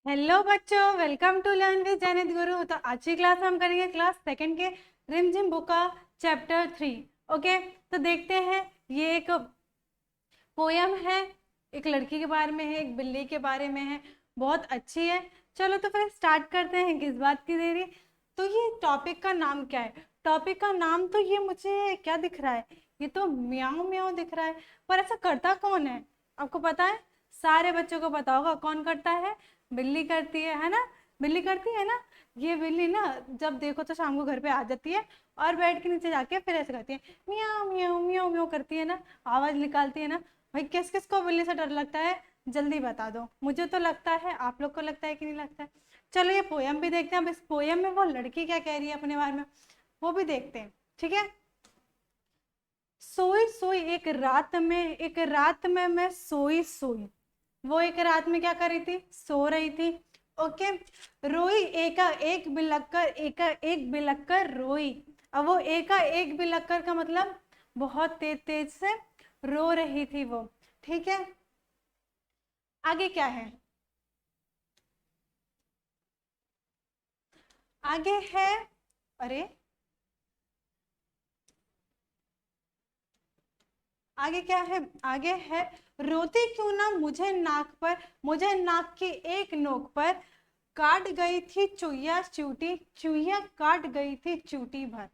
Hello बच्चों, welcome to learn with जैनित गुरु। तो आज की क्लास में हम करेंगे क्लास सेकंड के रिमझिम बुक का चैप्टर 3। ओके, तो देखते हैं। ये एक पोयम है, एक लड़की के बारे में है, एक बिल्ली के बारे में है। बहुत अच्छी है। चलो तो फिर स्टार्ट करते हैं, किस बात की देरी। तो ये टॉपिक का नाम क्या है? टॉपिक का नाम तो ये मुझे क्या दिख रहा है, ये तो म्याऊं म्याऊं दिख रहा है। पर ऐसा करता कौन है, आपको पता है? सारे बच्चों को पता होगा कौन करता है। बिल्ली करती है ना? बिल्ली करती है ना। ये बिल्ली ना, जब देखो तो शाम को घर पे आ जाती है और बेड के नीचे जाके फिर ऐसे करती है, म्याऊं म्याऊं म्याऊं म्याऊं करती है ना, आवाज निकालती है ना। भाई किस किस को बिल्ली से डर लगता है, जल्दी बता दो। मुझे तो लगता है, आप लोग को लगता है कि नहीं लगता है? चलो ये पोयम भी देखते हैं। अब इस पोयम में वो लड़की क्या कह रही है अपने बारे में, वो भी देखते हैं। ठीक है। सोई सोई एक रात में मैं सोई सोई। वो एक रात में क्या कर रही थी, सो रही थी। ओके। रोई एका एक बिलक्कर, एका एक बिलक्कर रोई। अब वो एका एक बिलक्कर का मतलब बहुत तेज तेज से रो रही थी वो। ठीक है। आगे क्या है? आगे है, अरे आगे क्या है? आगे है, रोती क्यों ना मुझे नाक पर, मुझे नाक की एक नोक पर काट गई थी चुईया चूटी, चुईया काट गई थी चूटी भर।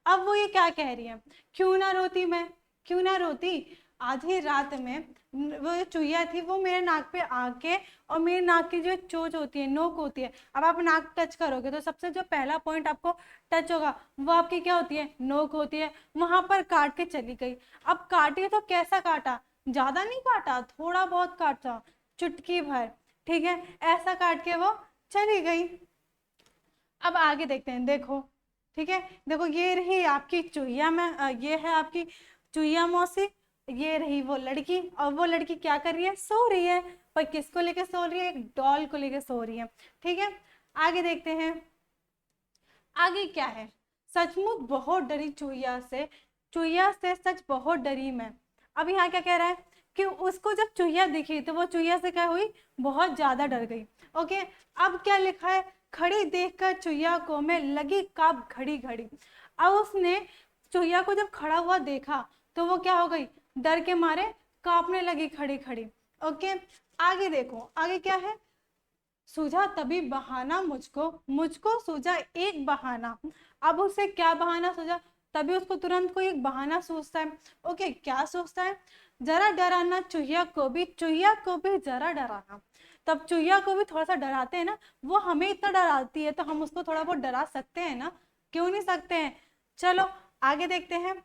अब वो ये क्या कह रही है, क्यों ना रोती मैं, क्यों ना रोती। आधी रात में वो जो चुईया थी वो मेरे नाक पे आके, और मेरे नाक की जो चोंच होती है, नोक होती है, अब आप नाक टच करोगे तो सबसे जो पहला पॉइंट आपको टच होगा वो आपकी क्या होती है, नोक होती है। वहां पर काट के चली गई। अब काटी तो कैसा काटा, ज्यादा नहीं काटा, थोड़ा बहुत काटा, चुटकी भर। ठीक है। ऐसा काट के वो चली गई। अब आगे देखते हैं, देखो। ठीक है। देखो ये रही आपकी चुहिया में, ये है आपकी चुहिया मौसी। ये रही वो लड़की, और वो लड़की क्या कर रही है, सो रही है। पर किसको लेके सो रही है, एक डॉल को लेके सो रही है। ठीक है। आगे देखते हैं। आगे क्या है, सचमुच बहुत डरी चुहिया से, चुहिया से सच बहुत डरी मैं। अब यहाँ क्या कह रहा है कि उसको जब चुहिया दिखी तो वो चुहिया से क्या हुई, बहुत ज्यादा डर गई। ओके। अब क्या लिखा है, खड़ी देखकर चुहिया को मैं लगी काप घड़ी घड़ी। अब उसने चुहिया को जब खड़ा हुआ देखा तो वो क्या हो गई, डर के मारे कांपने लगी खड़ी खड़ी। ओके। आगे देखो, आगे क्या है, सूझा तभी बहाना मुझको, मुझको सूझा एक बहाना। अब उसे क्या बहाना सूझा, तभी उसको तुरंत कोई एक बहाना सोचता है। ओके, क्या सोचता है, जरा डराना चुहिया को भी, चुहिया को भी जरा डराना। तब चुहिया को भी थोड़ा सा डराते हैं ना, वो हमें इतना डराती है तो हम उसको थोड़ा बहुत डरा सकते हैं ना, क्यों नहीं सकते हैं। चलो आगे देखते हैं।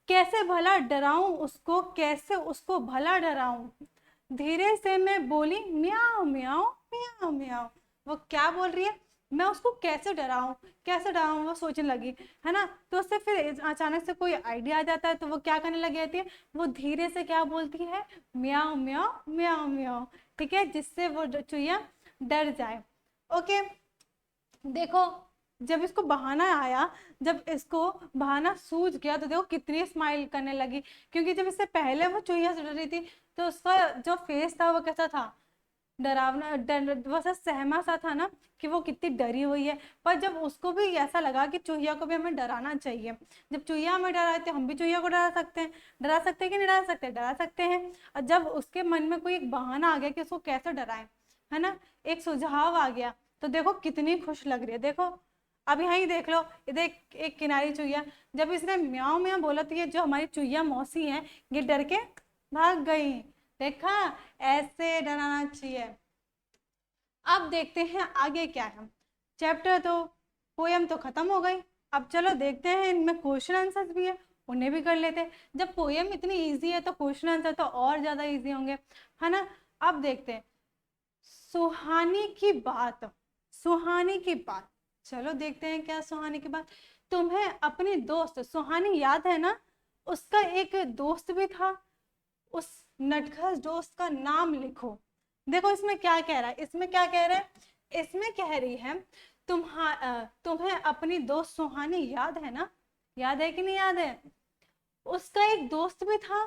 कैसे भला डराऊं उसको, कैसे उसको भला डराऊं, धीरे से मैं बोली म्याओ म्याओ म्याओ म्याओ। वो क्या बोल रही है, मैं उसको कैसे डराऊं, कैसे डराऊं, वो सोचने लगी। है ना। तो उससे फिर अचानक से कोई आइडिया आ जाता है तो वो क्या करने लगी रहती है, वो धीरे से क्या बोलती है, म्याओ म्याओ म्याओ म्याओ। ठीक है, जिससे वो चुहिया डर जाए। ओके। देखो, जब इसको बहाना आया, जब इसको बहाना सूझ गया तो देखो कितनी स्माइल करने लगी। क्योंकि जब इससे पहले वो चुहिया से डर रही थी तो उसका जो फेस था वो कैसा था, डरावना, वो सा सहमा सा था ना, कि वो कितनी डरी हुई है। पर जब उसको भी ऐसा लगा कि चूहिया को भी हमें डराना चाहिए, जब चूहिया हमें डराए तो हम भी चूहिया को डरा सकते हैं। डरा सकते हैं कि नहीं डरा सकते, डरा सकते हैं। और जब उसके मन में कोई एक बहाना आ गया कि उसको कैसे डराए, है ना, एक सुझाव आ गया, तो देखो कितनी खुश लग रही है। देखो, अब यहाँ ही देख लो, ये देख एक किनारी चुहिया, जब इसने म्याऊं म्याऊं बोला तो ये जो हमारी चुहिया मौसी है, ये डर के भाग गई। देखा, ऐसे डराना चाहिए। अब देखते हैं आगे क्या है। चैप्टर तो, पोयम तो खत्म हो गई। अब चलो देखते हैं, इनमें क्वेश्चन आंसर्स भी है, उन्हें भी कर लेते हैं। जब पोयम इतनी इजी है तो क्वेश्चन आंसर तो और ज्यादा इजी होंगे, है ना। अब देखते हैं, सुहानी की बात, सुहानी की बात। चलो देखते हैं क्या सुहानी की बात। तुम्हें अपनी दोस्त सुहानी याद है ना, उसका एक दोस्त भी था, उस नटखट दोस्त का नाम लिखो। देखो इसमें क्या कह रहा है, इसमें क्या कह रहा है, इसमें कह रही है तुम्हें अपनी दोस्त सुहानी याद है ना, याद है कि नहीं याद है, उसका एक दोस्त भी था,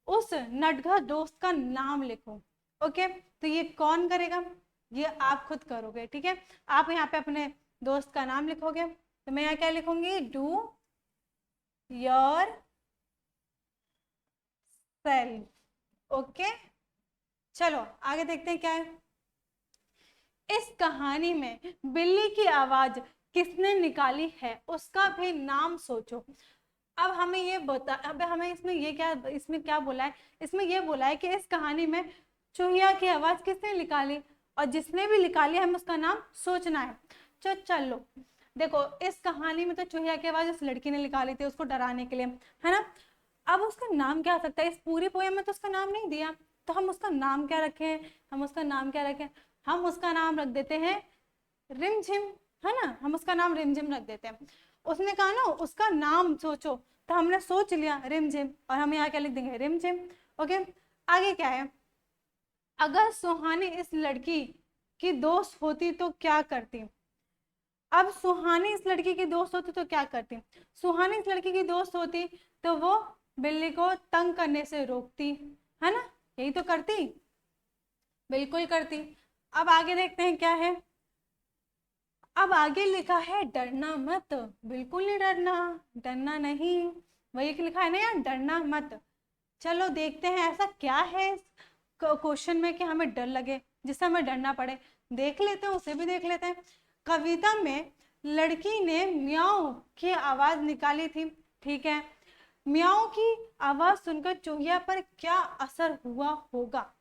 उस नटखट दोस्त का नाम लिखो। ओके, तो ये कौन करेगा, ये आप खुद करोगे, ठीक है। आप यहाँ पे अपने दोस्त का नाम लिखोगे, तो मैं यहाँ क्या लिखूंगी, डू योर सेल्फ। ओके, चलो आगे देखते हैं क्या है। इस कहानी में बिल्ली की आवाज किसने निकाली है, उसका भी नाम सोचो। अब हमें ये बता, अब हमें इसमें ये क्या, इसमें क्या बोला है, इसमें ये बोला है कि इस कहानी में चूहिया की आवाज किसने निकाली, और जिसने भी निकाली हमें उसका नाम सोचना है। चलो देखो, इस कहानी में तो चूहिया की आवाज उस लड़की ने निकाली थी उसको डराने के लिए, है ना। अब उसका नाम क्या हो सकता है, इस पूरी पोएम में तो उसका नाम नहीं दिया, तो हम उसका नाम क्या रखें, हम उसका नाम क्या रखें, हम उसका नाम रख देते हैं रिमझिम, है ना, हम उसका नाम रिमझिम रख देते हैं। उसने कहा ना उसका नाम सोचो, तो हमने सोच लिया रिमझिम, और हम यहाँ क्या लिख देंगे, रिमझिम। ओके, आगे क्या है, अगर सुहानी इस लड़की की दोस्त होती तो क्या करती। अब सुहानी इस लड़की की दोस्त होती तो क्या करती, सुहानी इस लड़की की दोस्त होती तो वो बिल्ली को तंग करने से रोकती, है ना, यही तो करती, बिल्कुल करती। अब आगे देखते हैं क्या है। अब आगे लिखा है डरना मत, बिल्कुल नहीं डरना, डरना नहीं, वही लिखा है ना यार, डरना मत। चलो देखते हैं ऐसा क्या है क्वेश्चन में कि हमें डर लगे, जिससे हमें डरना पड़े, देख लेते हैं, उसे भी देख लेते हैं। कविता में लड़की ने म्याऊ की आवाज निकाली थी, ठीक है, म्याऊ की आवाज सुनकर चूहिया पर क्या असर हुआ होगा।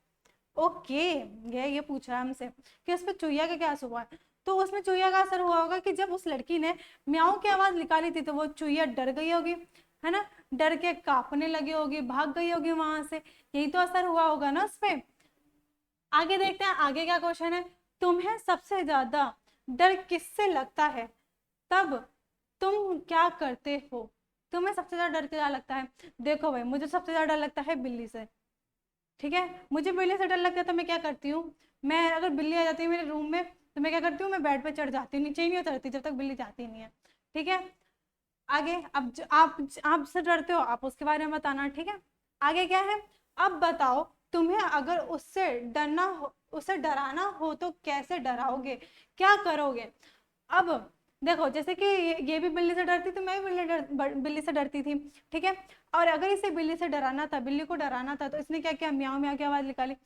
ओके, ये पूछ रहा है हमसे कि उस पर चूहिया का क्या असर हुआ है। तो उसमें चूहिया का असर हुआ होगा कि जब उस लड़की ने म्याऊ की आवाज निकाली थी तो वो चूहिया डर गई होगी, है ना, डर के कांपने लगी होगी, भाग गई होगी वहां से, यही तो असर हुआ होगा ना उस पे। आगे देखते हैं आगे क्या क्वेश्चन है। तुम्हें सबसे ज्यादा डर किससे लगता है, तब तुम क्या करते हो। तुम्हें सबसे ज्यादा डर क्या लगता है, देखो भाई मुझे सबसे ज्यादा डर लगता है बिल्ली से, ठीक है, मुझे बिल्ली से डर लगता है तो मैं क्या करती हूँ, मैं अगर बिल्ली आ जाती है मेरे रूम में तो मैं क्या करती हूँ, मैं बेड पे चढ़ जाती हूँ, नीचे ही नहीं उतरती जब तक बिल्ली जाती नहीं है, ठीक है। आगे, अब आप से डरते हो आप उसके बारे में बताना, ठीक है। आगे क्या है, अब बताओ तुम्हें अगर उससे डरना हो, उसे डराना हो तो कैसे डराओगे, क्या करोगे। अब देखो जैसे कि ये भी बिल्ली से डरती थी, मैं भी बिल्ली से डरती थी, ठीक है। और अगर इसे बिल्ली से डराना था, बिल्ली को डराना था, तो इसने क्या किया, म्याऊ म्याऊ की आवाज निकाली।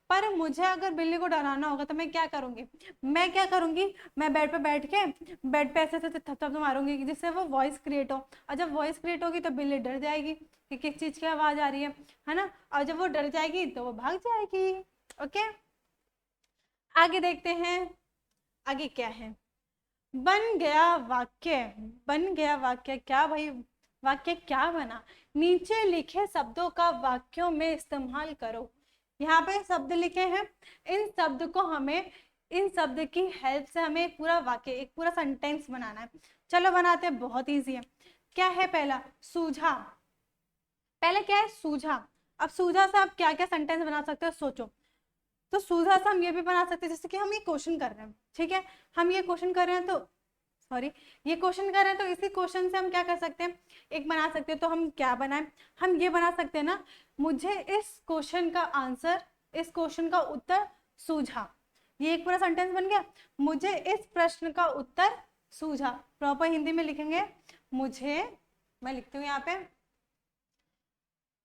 पर मुझे अगर बिल्ली को डराना होगा तो मैं क्या करूंगी, मैं क्या करूंगी, मैं बेड पे बैठ के बेड पे ऐसे ऐसे थपथप मारूंगी जिससे वो वॉइस क्रिएट हो, और जब वॉइस क्रिएट होगी तो बिल्ली डर जाएगी कि किस चीज की आवाज आ रही है ना, और जब वो डर जाएगी तो वो भाग जाएगी। ओके, आगे देखते हैं आगे क्या है। बन गया वाक्य, बन गया वाक्य, क्या भाई, वाक्य क्या बना, नीचे लिखे शब्दों का वाक्यों में इस्तेमाल करो। यहाँ पे शब्द लिखे हैं, इन शब्द को हमें, इन शब्द की हेल्प से हमें एक पूरा वाक्य, एक पूरा सेंटेंस बनाना है। चलो बनाते हैं, बहुत इजी है। क्या है पहला, सूझा, पहले क्या है, सूझा। अब सूझा से आप क्या क्या सेंटेंस बना सकते हो सोचो। तो सूझा से हम ये भी बना सकते हैं जैसे कि हम ये क्वेश्चन कर रहे हैं, ठीक है, हम ये क्वेश्चन कर रहे हैं तो सॉरी, ये क्वेश्चन कर रहे हैं तो इसी क्वेश्चन से हम क्या कर सकते हैं, एक बना सकते हैं। तो हम क्या बनाएं, हम ये बना सकते हैं ना, मुझे इस क्वेश्चन का आंसर, इस क्वेश्चन का उत्तर सूझा, ये एक पूरा सेंटेंस बन गया। मुझे इस प्रश्न का उत्तर सूझा, प्रॉपर हिंदी में लिखेंगे, मुझे, मैं लिखती हूँ यहाँ पे,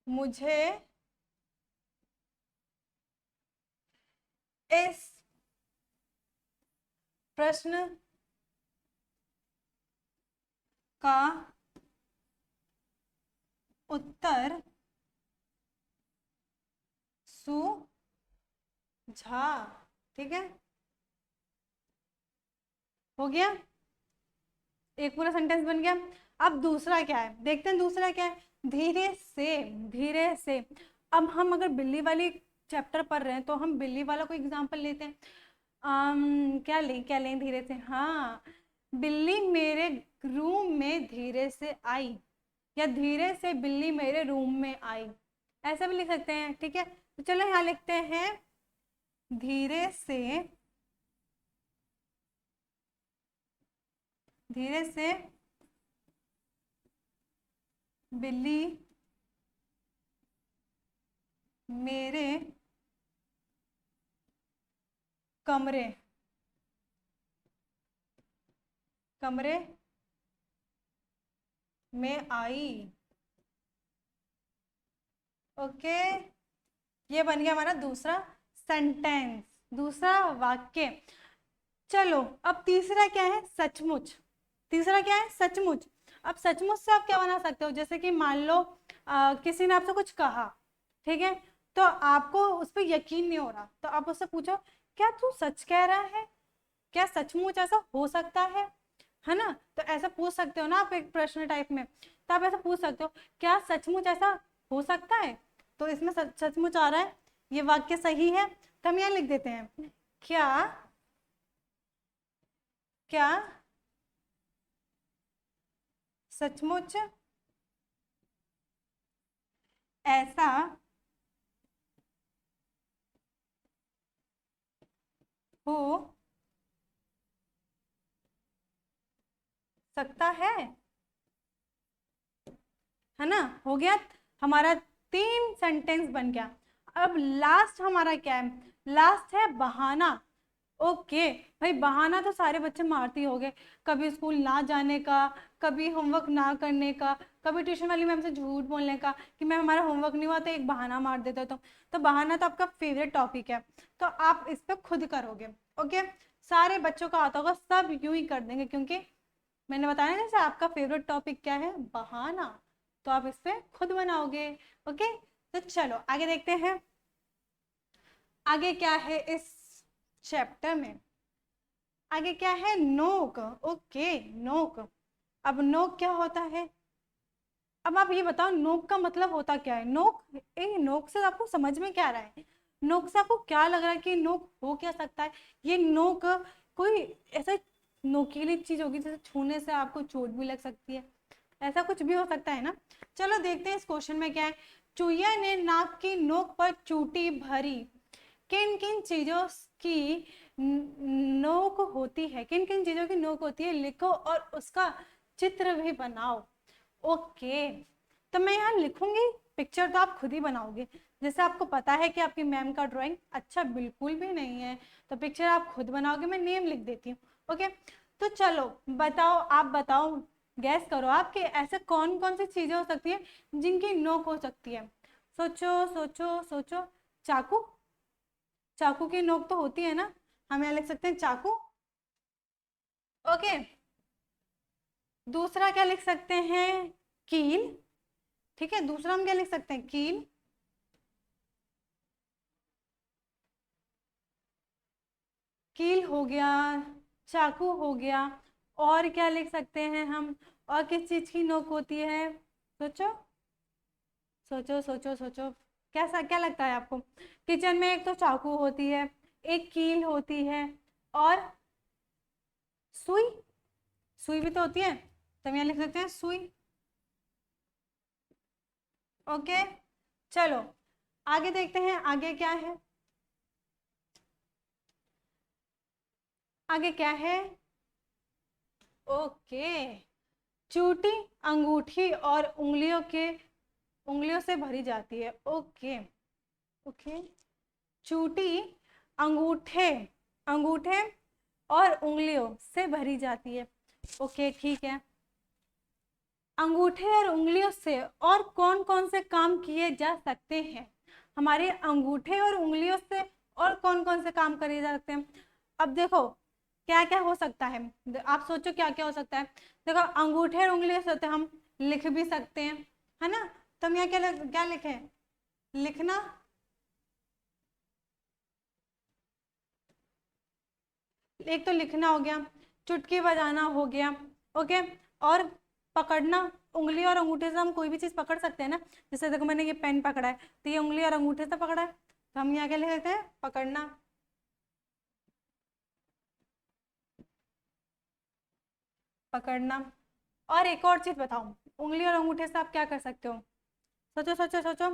मुझे इस प्रश्न का उत्तर सूझा, ठीक है, हो गया, एक पूरा सेंटेंस बन गया। अब दूसरा क्या है, देखते हैं दूसरा क्या है, धीरे से, धीरे से। अब हम अगर बिल्ली वाली चैप्टर पढ़ रहे हैं तो हम बिल्ली वाला कोई एग्जांपल लेते हैं। क्या लें धीरे से, हाँ, बिल्ली मेरे रूम में धीरे से आई, या धीरे से बिल्ली मेरे रूम में आई, ऐसा भी लिख सकते हैं, ठीक है। तो चलो यहाँ लिखते हैं, धीरे से, धीरे से बिल्ली मेरे कमरे, कमरे में आई। ओके, ये बन गया हमारा दूसरा सेंटेंस, दूसरा वाक्य। चलो अब तीसरा क्या है, सचमुच। तीसरा क्या है, सचमुच। अब सचमुच से आप क्या बना सकते हो, जैसे कि मान लो किसी ने आपसे कुछ कहा, ठीक है, तो आपको उस पर यकीन नहीं हो रहा, तो आप उससे पूछो क्या तू सच कह रहा है, क्या सचमुच ऐसा हो सकता है ना। तो ऐसा पूछ सकते हो ना आप एक प्रश्न टाइप में, तो आप ऐसा पूछ सकते हो क्या सचमुच ऐसा हो सकता है। तो इसमें सचमुच आ रहा है, ये वाक्य सही है, तो हम यहाँ लिख देते हैं क्या, क्या सचमुच ऐसा हो सकता है ना। हो गया हमारा, 3 सेंटेंस बन गया। अब लास्ट हमारा क्या है, लास्ट है बहाना। ओके भाई, बहाना तो सारे बच्चे मारते ही होंगे, कभी स्कूल ना जाने का, कभी होमवर्क ना करने का, कभी ट्यूशन वाली मैम से झूठ बोलने का कि मैम हमारा होमवर्क नहीं हुआ तो एक बहाना मार देते हो। तो बहाना तो आपका फेवरेट टॉपिक है, तो आप इस पर खुद करोगे। ओके, सारे बच्चों का आता होगा, सब यूं ही कर देंगे, क्योंकि मैंने बताया ना जैसे आपका फेवरेट टॉपिक क्या है, बहाना, तो आप इस पे खुद बनाओगे। ओके, तो चलो आगे देखते हैं, आगे क्या है इस चैप्टर में। आगे क्या है, नोक। ओके, नोक। अब नोक क्या होता है, अब आप ये बताओ नोक का मतलब होता क्या है। नोक, नोक से आपको समझ में क्या आ रहा है, नोक से आपको क्या लग रहा है कि नोक हो क्या सकता है। ये नोक कोई ऐसा नोकीली चीज होगी जैसे छूने से आपको चोट भी लग सकती है, ऐसा कुछ भी हो सकता है ना। चलो देखते हैं इस क्वेश्चन में क्या है। चुईया ने नाक की नोक पर चूटी भरी, किन किन चीजों की नोक होती है, किन किन चीजों की नोक होती है लिखो और उसका चित्र भी बनाओ। ओके, तो मैं यहाँ लिखूंगी, पिक्चर तो आप खुद ही बनाओगे। जैसे आपको पता है कि आपकी मैम का ड्राइंग अच्छा बिल्कुल भी नहीं है, तो पिक्चर आप खुद बनाओगे, मैं नेम लिख देती हूँ। ओके, तो चलो बताओ, आप बताओ, गैस करो आप कि ऐसे कौन कौन सी चीजें हो सकती है जिनकी नोक हो सकती है। सोचो सोचो सोचो। चाकू, चाकू की नोक तो होती है ना, हम यहाँ लिख सकते हैं चाकू। ओके, दूसरा क्या लिख सकते हैं, कील। ठीक है, दूसरा हम क्या लिख सकते हैं, कील। कील हो गया, चाकू हो गया, और क्या लिख सकते हैं हम, और किस चीज की नोक होती है, सोचो सोचो सोचो सोचो। कैसा क्या लगता है आपको, किचन में एक तो चाकू होती है, एक कील होती है, और सुई, सुई भी तो होती है, तो हम यहाँ लिख सकते हैं सुई। ओके, चलो आगे देखते हैं, आगे क्या है, आगे क्या है। ओके, चूटी अंगूठी और उंगलियों से भरी जाती है। ओके, ओके, चूटी अंगूठे, अंगूठे और उंगलियों से भरी जाती है। ओके ठीक है, अंगूठे और उंगलियों से और कौन कौन से काम किए जा सकते हैं, हमारे अंगूठे और उंगलियों से और कौन कौन से काम करे जा सकते हैं। अब देखो क्या क्या हो सकता है, आप सोचो क्या क्या हो सकता है। देखो अंगूठे और उंगलियों से होते हम लिख भी सकते हैं, है ना। तो हम यहाँ क्या लिखे, लिखना, एक तो लिखना हो गया, चुटकी बजाना हो गया। ओके, और पकड़ना, उंगली और अंगूठे से हम कोई भी चीज पकड़ सकते हैं ना। जैसे देखो मैंने ये पेन पकड़ा है, तो ये उंगली और अंगूठे से पकड़ा है, तो हम यहाँ क्या लिख देते हैं, पकड़ना, पकड़ना। और एक और चीज बताओ, उंगली और अंगूठे से आप क्या कर सकते हो, सोचो सोचो सोचो।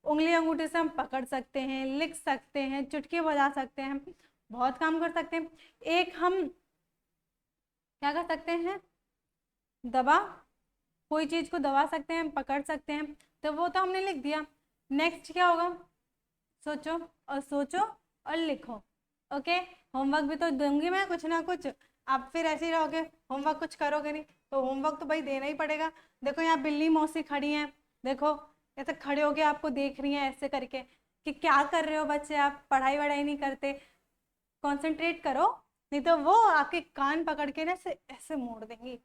उंगली अंगूठे से हम पकड़ सकते हैं, लिख सकते हैं, चुटकी बजा सकते हैं, बहुत काम कर सकते हैं। एक हम क्या कर सकते हैं, दबा, कोई चीज को दबा सकते हैं, पकड़ सकते हैं, तो वो तो हमने लिख दिया। नेक्स्ट क्या होगा, सोचो और सोचो और लिखो। ओके, होमवर्क भी तो दूंगी मैं कुछ ना कुछ, आप फिर ऐसे ही रहोगे, होमवर्क कुछ करोगे नहीं, तो होमवर्क तो भाई देना ही पड़ेगा। देखो यहाँ बिल्ली मौसी खड़ी हैं, देखो ऐसे खड़े होके आपको देख रही हैं ऐसे करके कि क्या कर रहे हो बच्चे, आप पढ़ाई वढ़ाई नहीं करते, कंसंट्रेट करो, नहीं तो वो आपके कान पकड़ के ना ऐसे ऐसे मोड़ देंगी,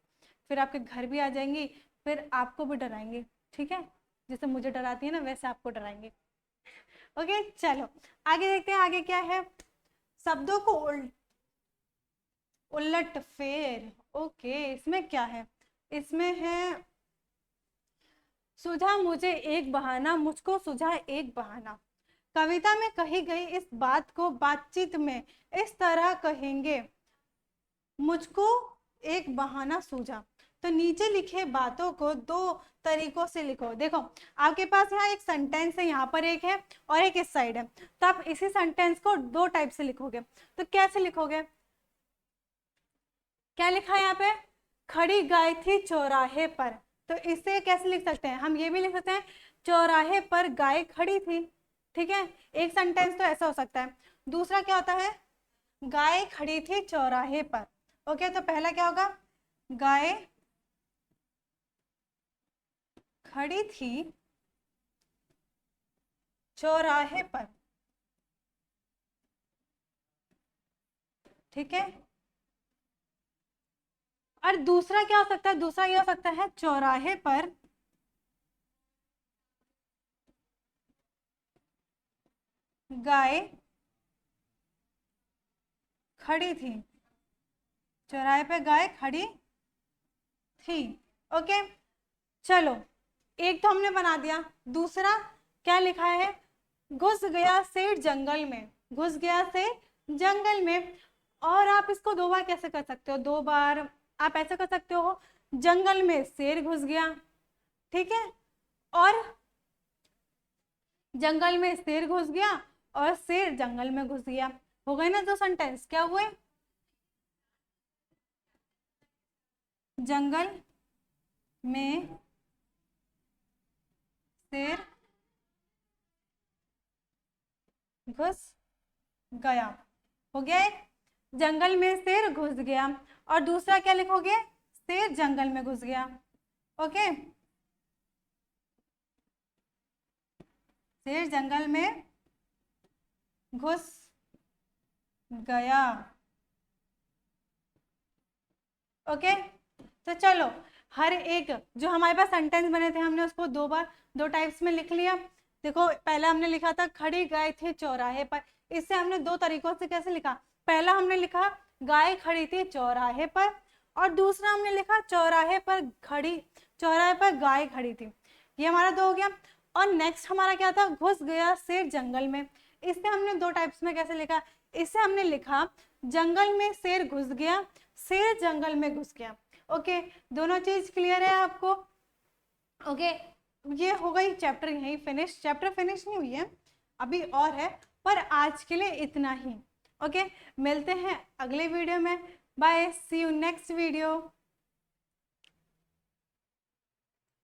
फिर आपके घर भी आ जाएंगी, फिर आपको भी डराएंगे, ठीक है, जैसे मुझे डराती है ना वैसे आपको डराएंगे। ओके चलो आगे देखते हैं, आगे क्या है, शब्दों को उलट फेर। ओके इसमें क्या है, इसमें है सुझा मुझे एक बहाना, मुझको सुझा एक बहाना। कविता में कही गई इस बात को बातचीत में इस तरह कहेंगे, मुझको एक बहाना सूझा। तो नीचे लिखे बातों को दो तरीकों से लिखो। देखो आपके पास यहाँ एक सेंटेंस है, यहाँ पर एक है और एक इस साइड है, तो आप इसी सेंटेंस को दो टाइप से लिखोगे। तो कैसे लिखोगे, क्या लिखा है यहाँ पे, खड़ी गाय थी चौराहे पर, तो इसे कैसे लिख सकते हैं, हम ये भी लिख सकते हैं चौराहे पर गाय खड़ी थी, ठीक है, एक सेंटेंस तो ऐसा हो सकता है। दूसरा क्या होता है, गाय खड़ी थी चौराहे पर। ओके तो पहला क्या होगा, गाय खड़ी थी चौराहे पर, ठीक है, और दूसरा क्या हो सकता है, दूसरा ये हो सकता है चौराहे पर गाय खड़ी थी, चौराहे पे गाय खड़ी थी। ओके चलो एक तो हमने बना दिया, दूसरा क्या लिखा है, घुस गया शेर जंगल में, घुस गया शेर जंगल में। और आप इसको दो बार कैसे कर सकते हो, दो बार आप ऐसे कर सकते हो, जंगल में शेर घुस गया, ठीक है, और जंगल में शेर घुस गया और शेर जंगल में घुस गया, हो गए ना दो सेंटेंस, क्या हुए, जंगल में शेर घुस गया, हो गया एक, जंगल में शेर घुस गया, और दूसरा क्या लिखोगे, शेर जंगल में घुस गया। ओके शेर जंगल में घुस गया। ओके तो चलो हर एक जो हमारे पास सेंटेंस बने थे हमने उसको दो बार दो टाइप्स में लिख लिया। देखो पहला हमने लिखा था खड़ी गाय थी चौराहे पर, इससे हमने दो तरीकों से कैसे लिखा, पहला हमने लिखा गाय खड़ी थी चौराहे पर, और दूसरा हमने लिखा चौराहे पर खड़ी, चौराहे पर गाय खड़ी थी, ये हमारा दो हो गया। और नेक्स्ट हमारा क्या था, घुस गया शेर जंगल में, इससे हमने दो टाइप्स में कैसे लिखा, इससे हमने लिखा जंगल में शेर घुस गया, शेर जंगल में घुस गया। ओके दोनों चीज क्लियर है आपको। ओके ये हो गई चैप्टर यहीं फिनिश, चैप्टर फिनिश नहीं हुई है अभी और है, पर आज के लिए इतना ही। ओके मिलते हैं अगले वीडियो में, bye, see you next video.